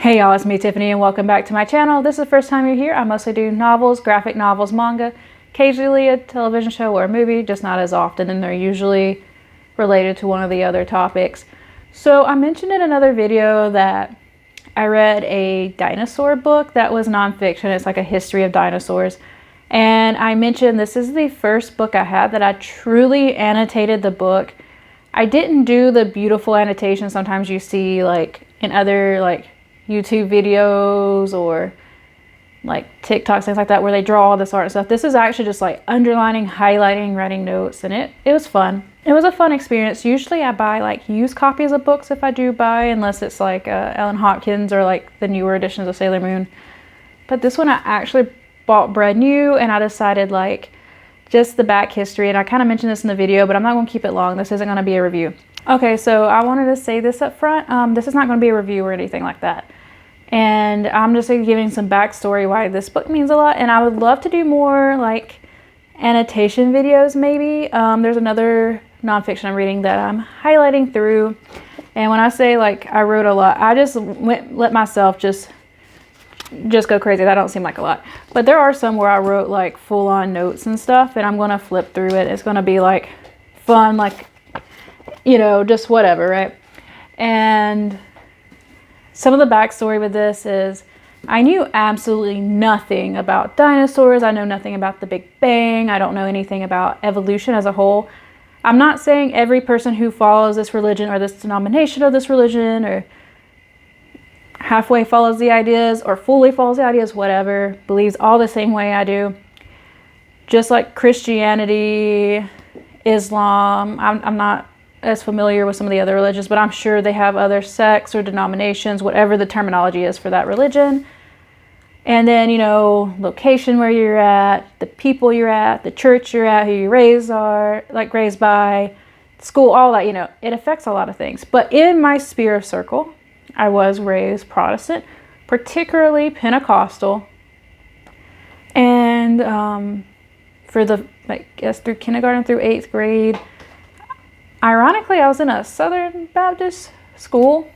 Hey y'all, it's me Tiffany and welcome back to my channel. If this is the first time you're here, I mostly do novels, graphic novels, manga, occasionally a television show or a movie, just not as often, and they're usually related to one of the other topics. So I mentioned in another video that I read a dinosaur book that was nonfiction. It's like a history of dinosaurs. And I mentioned this is the first book I had that I truly annotated the book. I didn't do the beautiful annotation sometimes you see like in other like YouTube videos or like TikToks, things like that, where they draw all this art and stuff. This is actually just like underlining, highlighting, writing notes, and it was fun. It was a fun experience. Usually I buy like used copies of books if I do buy, unless it's like Ellen Hopkins or like the newer editions of Sailor Moon. But this one I actually bought brand new, and I decided like just the back history, and I kind of mentioned this in the video, but I'm not going to keep it long. This isn't going to be a review. Okay, so I wanted to say this up front. This is not going to be a review or anything like that. And I'm just like giving some backstory why this book means a lot. And I would love to do more like annotation videos maybe. There's another nonfiction I'm reading that I'm highlighting through. And when I say like I wrote a lot, I just let myself just go crazy. That don't seem like a lot. But there are some where I wrote like full on notes and stuff, and I'm going to flip through it. It's going to be like fun, like, you know, just whatever, right? And some of the backstory with this is I knew absolutely nothing about dinosaurs. I know nothing about the Big Bang. I don't know anything about evolution as a whole. I'm not saying every person who follows this religion or this denomination of this religion or halfway follows the ideas or fully follows the ideas, whatever, believes all the same way I do. Just like Christianity, Islam, I'm not as familiar with some of the other religions, but I'm sure they have other sects or denominations, whatever the terminology is for that religion. And then, you know, location where you're at, the people you're at, the church you're at, who you raised by, school, all that, you know, it affects a lot of things. But in my sphere of circle, I was raised Protestant, particularly Pentecostal. And for the, I guess, through kindergarten through 8th grade, ironically, I was in a Southern Baptist school.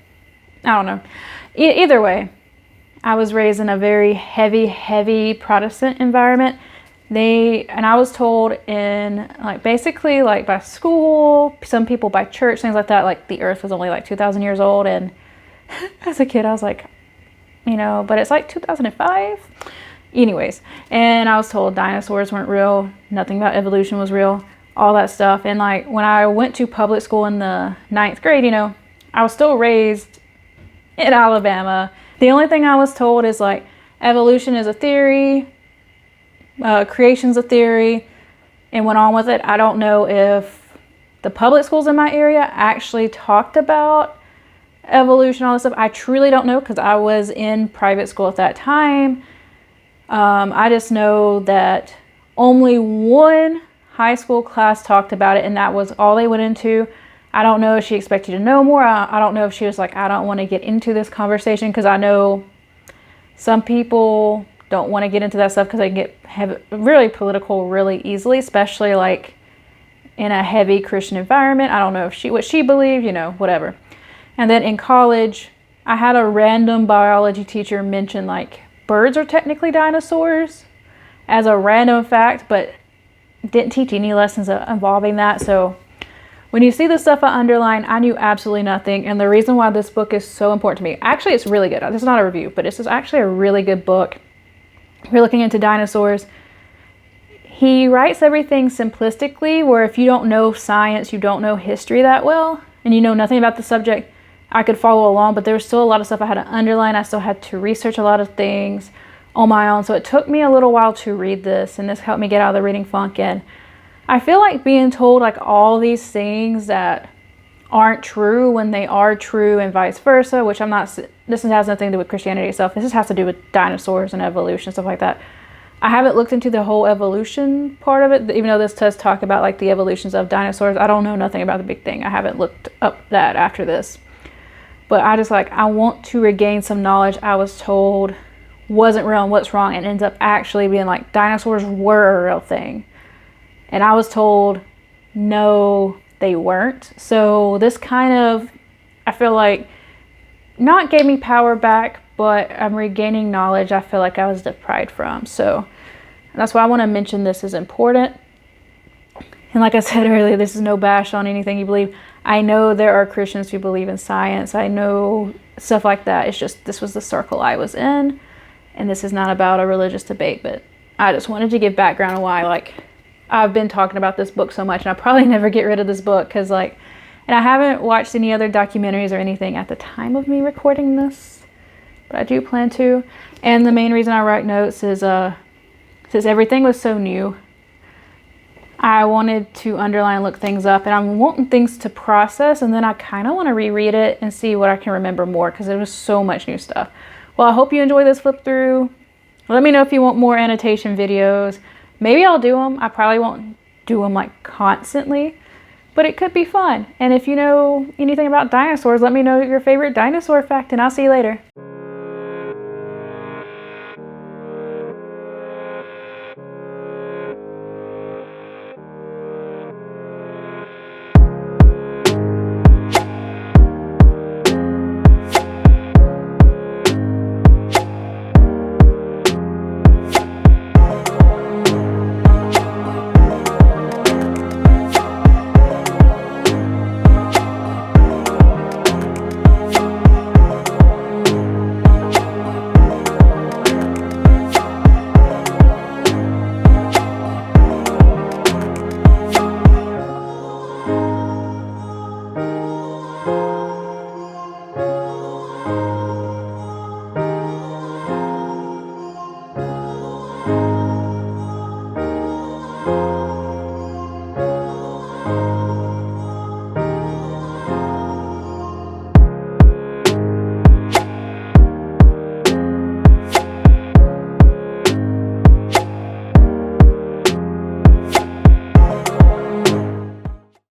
I don't know. Either way, I was raised in a very heavy Protestant environment. And I was told in like basically like by school, some people by church, things like that, like the earth was only like 2,000 years old. And as a kid, I was like, you know, but it's like 2005. Anyways, and I was told dinosaurs weren't real. Nothing about evolution was real. All that stuff. And like when I went to public school in the 9th grade, you know, I was still raised in Alabama. The only thing I was told is like evolution is a theory, creation's a theory, and went on with it. I don't know if the public schools in my area actually talked about evolution, all this stuff. I truly don't know because I was in private school at that time. I just know that only one high school class talked about it, and that was all they went into. I don't know if she expected you to know more. I don't know if she was like, I don't want to get into this conversation, because I know some people don't want to get into that stuff because they can have really political really easily, especially like in a heavy Christian environment. I don't know if what she believed, you know, whatever. And then in college, I had a random biology teacher mention like birds are technically dinosaurs as a random fact, but didn't teach any lessons involving that. So when you see the stuff I underline, I knew absolutely nothing. And the reason why this book is so important to me, actually it's really good. This is not a review, but this is actually a really good book. If you're looking into dinosaurs, he writes everything simplistically, where if you don't know science, you don't know history that well, and you know nothing about the subject, I could follow along, but there was still a lot of stuff I had to underline. I still had to research a lot of things on my own. So it took me a little while to read this, and this helped me get out of the reading funk. And I feel like being told like all these things that aren't true when they are true, and vice versa, which I'm not, this has nothing to do with Christianity itself. This just has to do with dinosaurs and evolution, stuff like that. I haven't looked into the whole evolution part of it, even though this does talk about like the evolutions of dinosaurs. I don't know nothing about the Big Bang. I haven't looked up that after this. But I just like, I want to regain some knowledge I was told wasn't real and what's wrong, and ends up actually being like dinosaurs were a real thing. And I was told, no, they weren't. So this kind of, I feel like not gave me power back, but I'm regaining knowledge I feel like I was deprived from. So that's why I want to mention this is important. And like I said earlier, this is no bash on anything you believe. I know there are Christians who believe in science. I know stuff like that. It's just this was the circle I was in. And this is not about a religious debate, but I just wanted to give background on why, like, I've been talking about this book so much, and I'll probably never get rid of this book because, like, and I haven't watched any other documentaries or anything at the time of me recording this, but I do plan to. And the main reason I write notes is since everything was so new, I wanted to underline, look things up, and I'm wanting things to process, and then I kind of want to reread it and see what I can remember more because there was so much new stuff. Well, I hope you enjoy this flip through. Let me know if you want more annotation videos. Maybe I'll do them. I probably won't do them like constantly, but it could be fun. And if you know anything about dinosaurs, let me know your favorite dinosaur fact, and I'll see you later.